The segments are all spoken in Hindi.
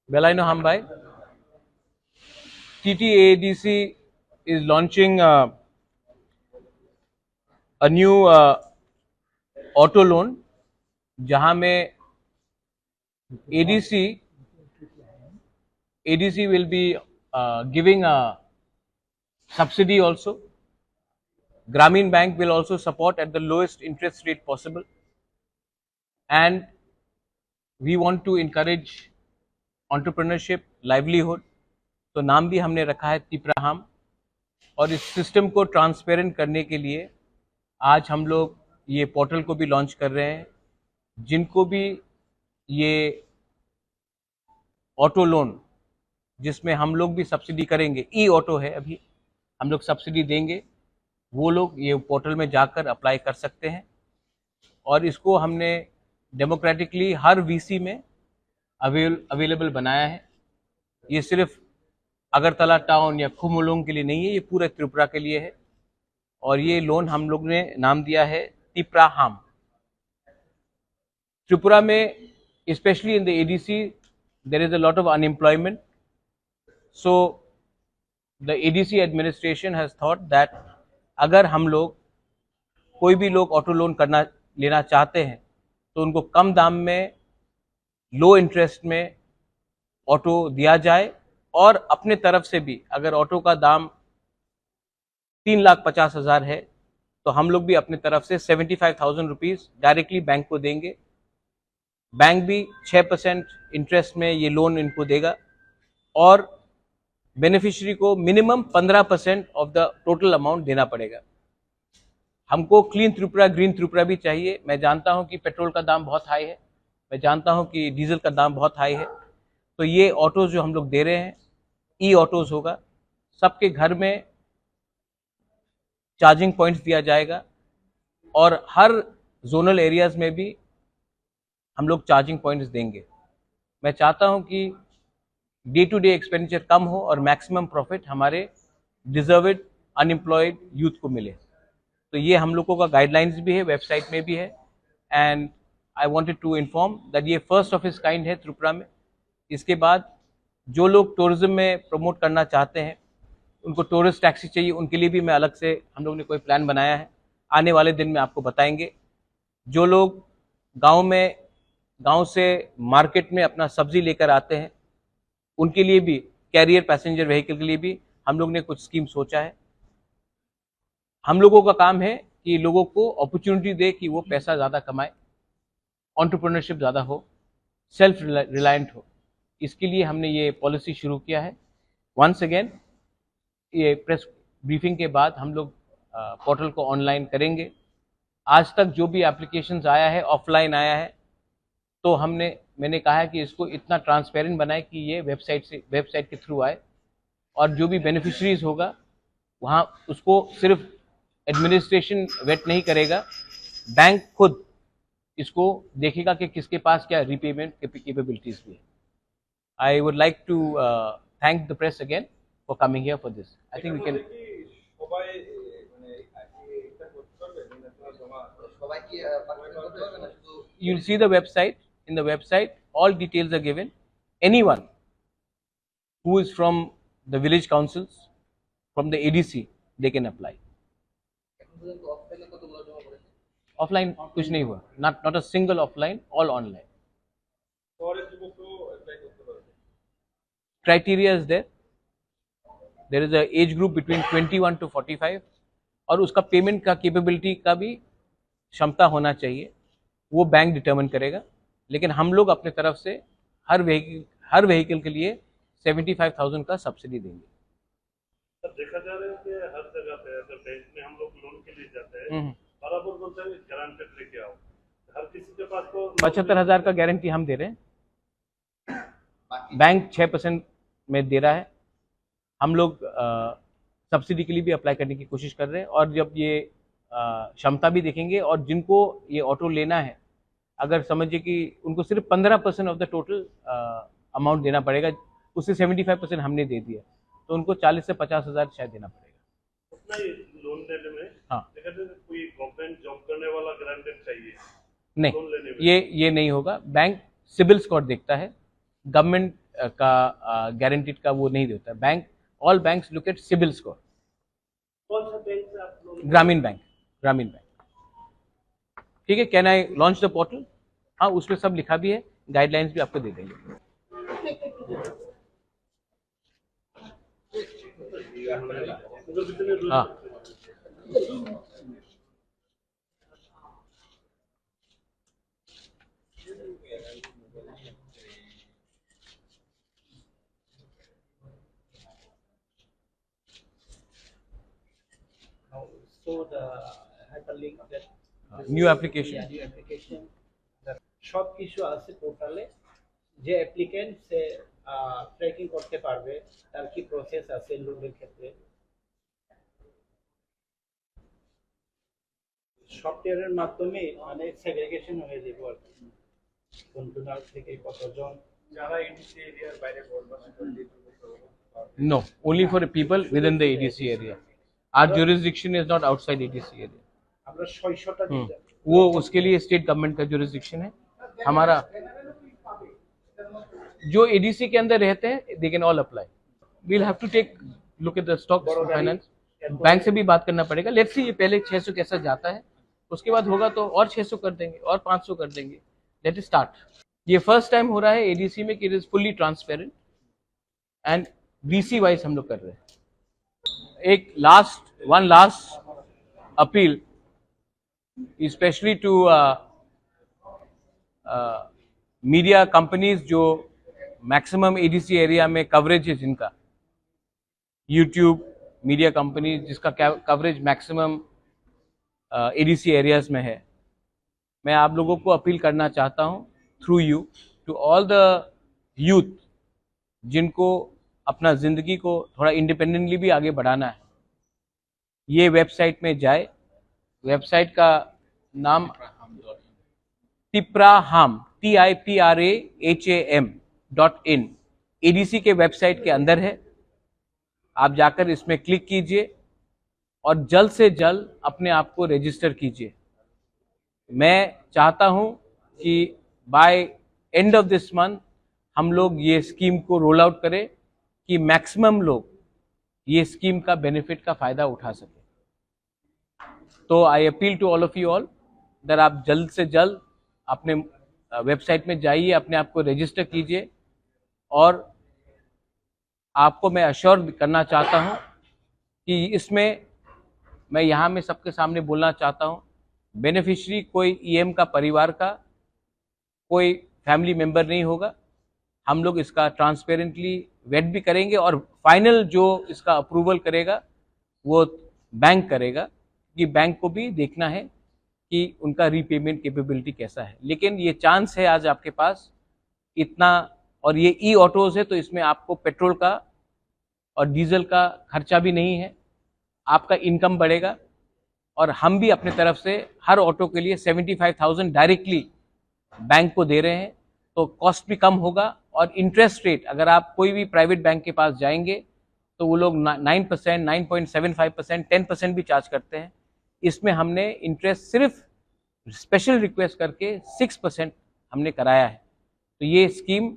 Belaino Hambai, TTADC is launching a new auto loan, जहां में ADC will be giving a subsidy also. Grameen Bank will also support at the lowest interest rate possible, and we want to encourage entrepreneurship, livelihood. तो नाम भी हमने रखा है तिप्राहाम, और इस सिस्टम को ट्रांसपेरेंट करने के लिए आज हम लोग ये पोर्टल को भी लॉन्च कर रहे हैं। जिनको भी ये ऑटो लोन, जिसमें हम लोग भी सब्सिडी करेंगे, ई ऑटो है, अभी हम लोग सब्सिडी देंगे, वो लोग ये पोर्टल में जाकर अप्लाई कर सकते हैं। और इसको हमने डेमोक्रेटिकली हर वीसी में अवेलेबल बनाया है। ये सिर्फ अगरतला टाउन या खुमुलुंग के लिए नहीं है, ये पूरे त्रिपुरा के लिए है। और ये लोन हम लोग ने नाम दिया है तिप्राहाम। त्रिपुरा में specially in the ADC there is a lot of unemployment, so the ADC administration has thought that अगर हम लोग कोई भी लोग ऑटो लोन लेना चाहते हैं तो उनको कम दाम में, लो इंटरेस्ट में ऑटो दिया जाए, और अपने तरफ से भी अगर ऑटो का दाम 3,50,000 है तो हम लोग भी अपने तरफ से 75,000 रुपीज डायरेक्टली बैंक को देंगे। बैंक भी 6% इंटरेस्ट में ये लोन इनको देगा, और बेनिफिशियरी को minimum 15% of the total amount देना पड़ेगा। हमको क्लीन त्रिपुरा, ग्रीन त्रिपुरा भी चाहिए। मैं जानता हूं कि पेट्रोल का दाम बहुत हाई है, मैं जानता हूं कि डीजल का दाम बहुत हाई है, तो ये ऑटोज जो हम लोग दे रहे हैं ई ऑटोज होगा। सबके घर में चार्जिंग पॉइंट्स दिया जाएगा, और हर जोनल एरियाज में भी हम लोग चार्जिंग पॉइंट्स देंगे। मैं चाहता हूं कि डे टू डे एक्सपेंडिचर कम हो और मैक्सिमम प्रॉफिट हमारे डिजर्व्ड अनएम्प्लॉयड यूथ को मिले। तो ये हम लोगों का गाइडलाइंस भी है, वेबसाइट में भी है। And I wanted to inform that ये फर्स्ट ऑफ इस काइंड है त्रिपुरा में। इसके बाद जो लोग टूरिज्म में प्रमोट करना चाहते हैं, उनको टूरिस्ट टैक्सी चाहिए, उनके लिए भी मैं अलग से हम लोग ने कोई प्लान बनाया है। आने वाले दिन में आपको बताएंगे। जो लोग गांव से मार्केट में अपना सब्जी लेकर आते हैं, उनके लिए भी, कैरियर पैसेंजर व्हीकल के लिए भी हम लोग ने कुछ स्कीम सोचा है। हम लोगों का काम है कि लोगों को अपॉर्चुनिटी दे कि वो पैसा ज़्यादा कमाए, एंटरप्रेन्योरशिप ज़्यादा हो, सेल्फ रिलायंट हो। इसके लिए हमने ये पॉलिसी शुरू किया है। वंस अगेन, ये प्रेस ब्रीफिंग के बाद हम लोग पोर्टल को ऑनलाइन करेंगे। आज तक जो भी एप्लीकेशंस आया है, ऑफलाइन आया है, तो मैंने कहा है कि इसको इतना ट्रांसपेरेंट बनाए कि ये वेबसाइट के थ्रू आए, और जो भी बेनिफिशरीज होगा वहाँ उसको सिर्फ एडमिनिस्ट्रेशन वेट नहीं करेगा, बैंक खुद इसको देखेगा कि किसके पास क्या रीपेमेंट कैपेबिलिटीज भी है। I would like to thank the press again for coming here for this. I think we can. You'll see the website. In the website, all details are given. Anyone who is from the village councils, from the ADC, they can apply. Offline कुछ नहीं हुआ, not a single offline, all online. Criteria is there. There is a age group between 21 to 45, और उसका पेमेंट का कैपेबिलिटी का भी क्षमता होना चाहिए, वो बैंक डिटर्मिन करेगा। लेकिन हम लोग अपने तरफ से हर व्हीकल के लिए 75,000 का सब्सिडी देंगे। सर, देखा जा रहा है कि हर जगह पे अगर बैंक में हम लोग लोन के लिए जाते हैं, बराबर बोलते हैं गारंटर लेके आओ। हर किसी के पास तो 75,000 का गारंटी हम दे रहे हैं, बैंक 6% में दे रहा है। हम लोग सब्सिडी के लिए भी अप्लाई करने की कोशिश कर रहे हैं, और जब ये क्षमता भी देखेंगे, और जिनको ये ऑटो लेना है, अगर समझिए कि उनको सिर्फ 15% ऑफ द टोटल अमाउंट देना पड़ेगा, उससे 75% हमने दे दिया, तो उनको 40 से 50,000 शायद देना पड़ेगा। उतना ही लोन लेने में। हाँ, कोई गवर्नमेंट जॉब करने वाला गारंटर चाहिए नहीं, ये नहीं होगा। बैंक सिबिल स्कोर देखता है, गवर्नमेंट का गारंटीड का वो नहीं देता bank. All banks look at CIBIL score. कौन सा बैंक से आप लोग? ग्रामीण बैंक, ग्रामीण बैंक। ठीक है, can I launch the portal? हाँ, उसमें सब लिखा भी है, गाइडलाइंस भी आपको दे देंगे। हाँ, So the hyperlink that new application. new application সব কিছু আছে পোর্টালে, যে অ্যাপ্লিকেন্ট সে ট্র্যাকিং করতে পারবে তার কি প্রসেস আছে লোনের ক্ষেত্রে। সফটওয়্যারের মাধ্যমে মানে সেগ্রিগেশন হয়ে যাবে আর কি, কোন ডোনার থেকে কতজন যারা এডিসি এরিয়ার বাইরে বলবেন। No, only for people within the ADC area. Our jurisdiction is not outside ADC area. আমরা 600টা দিতে वो उसके लिए स्टेट गवर्नमेंट का jurisdiction है। हमारा जो ADC के अंदर रहते हैं they can all apply. We'll have to take look at the stocks finance. Bank से भी बात करना पड़ेगा। लेट्स सी, ये पहले 600 कैसा जाता है, उसके बाद होगा तो और 600 कर देंगे और 500 कर देंगे। Let it start. ये फर्स्ट टाइम हो रहा है ADC में कि it is fully transparent and VC wise हम लोग कर रहे हैं। एक last appeal specially to media companies जो मैक्सिमम ADC एरिया में कवरेज है जिनका, यूट्यूब मीडिया कंपनी जिसका कवरेज मैक्सिमम ADC एरियाज में है, मैं आप लोगों को अपील करना चाहता हूं through you to all the youth जिनको अपना ज़िंदगी को थोड़ा इंडिपेंडेंटली भी आगे बढ़ाना है। ये वेबसाइट में जाए, वेबसाइट का नाम tipraham TIPRAHAM.in ADC के वेबसाइट के अंदर है। आप जाकर इसमें क्लिक कीजिए और जल्द से जल्द अपने आप को रजिस्टर कीजिए। मैं चाहता हूं कि by end of this month हम लोग ये स्कीम को रोल आउट करें कि मैक्सिमम लोग ये स्कीम का बेनिफिट का फ़ायदा उठा सकें। तो I appeal to all of you all that आप जल्द से जल्द अपने वेबसाइट में जाइए, अपने आप को रजिस्टर कीजिए। और आपको मैं अश्योर करना चाहता हूं कि इसमें मैं यहाँ में सबके सामने बोलना चाहता हूं, बेनिफिशियरी कोई EM का परिवार का कोई फैमिली मेंबर नहीं होगा। हम लोग इसका ट्रांसपेरेंटली वेट भी करेंगे और फाइनल जो इसका अप्रूवल करेगा वो बैंक करेगा, कि बैंक को भी देखना है कि उनका रीपेमेंट कैपेबिलिटी कैसा है। लेकिन ये चांस है आज आपके पास इतना, और ये ऑटोज़ है तो इसमें आपको पेट्रोल का और डीजल का खर्चा भी नहीं है, आपका इनकम बढ़ेगा। और हम भी अपने तरफ से हर ऑटो के लिए 75,000 डायरेक्टली बैंक को दे रहे हैं, तो कॉस्ट भी कम होगा। और इंटरेस्ट रेट अगर आप कोई भी प्राइवेट बैंक के पास जाएंगे तो वो लोग 9%, 9.75%, 10% भी चार्ज करते हैं। इसमें हमने इंटरेस्ट सिर्फ स्पेशल रिक्वेस्ट करके 6% हमने कराया है। तो ये स्कीम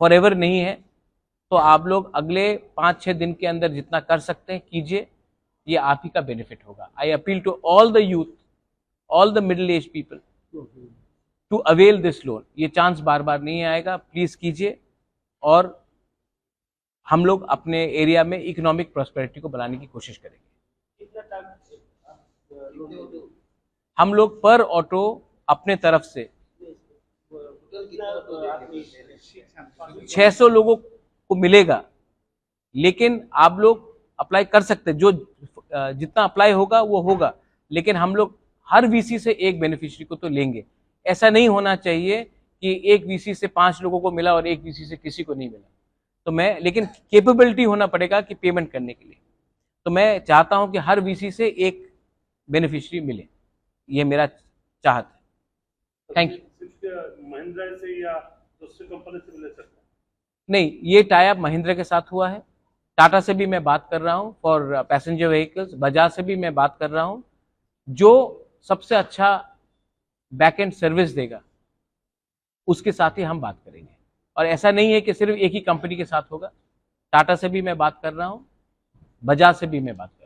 फॉरएवर नहीं है, तो आप लोग अगले 5-6 दिन के अंदर जितना कर सकते हैं कीजिए, ये आप ही का बेनिफिट होगा। I appeal to all the youth, all the middle age people to avail this loan. ये चांस बार बार नहीं आएगा, प्लीज कीजिए। और हम लोग अपने एरिया में इकोनॉमिक प्रॉस्पेरिटी को बनाने की कोशिश करेंगे। हम लोग पर ऑटो अपने तरफ से 600 लोगों को मिलेगा, लेकिन आप लोग अप्लाई कर सकते, जो जितना अप्लाई होगा वो होगा, लेकिन हम लोग हर VC से एक बेनिफिशियरी को तो लेंगे। ऐसा नहीं होना चाहिए कि एक VC से 5 लोगों को मिला और एक VC से किसी को नहीं मिला। तो मैं, लेकिन कैपेबिलिटी होना पड़ेगा कि पेमेंट करने के लिए। तो मैं चाहता हूं कि हर VC से एक बेनिफिशियरी मिले, ये मेरा चाहत है। Thank you. महिंद्रा से या दूसरी कंपनी से ले सकते हैं? नहीं, ये टाई अप महिंद्रा के साथ हुआ है। टाटा से भी मैं बात कर रहा हूँ फॉर पैसेंजर व्हीकल्स, बजाज से भी मैं बात कर रहा हूँ। जो सबसे अच्छा बैक एंड सर्विस देगा उसके साथ ही हम बात करेंगे। और ऐसा नहीं है कि सिर्फ एक ही कंपनी के साथ होगा, टाटा से भी मैं बात कर रहा हूँ, बजाज से भी मैं बात कर रहा हूँ।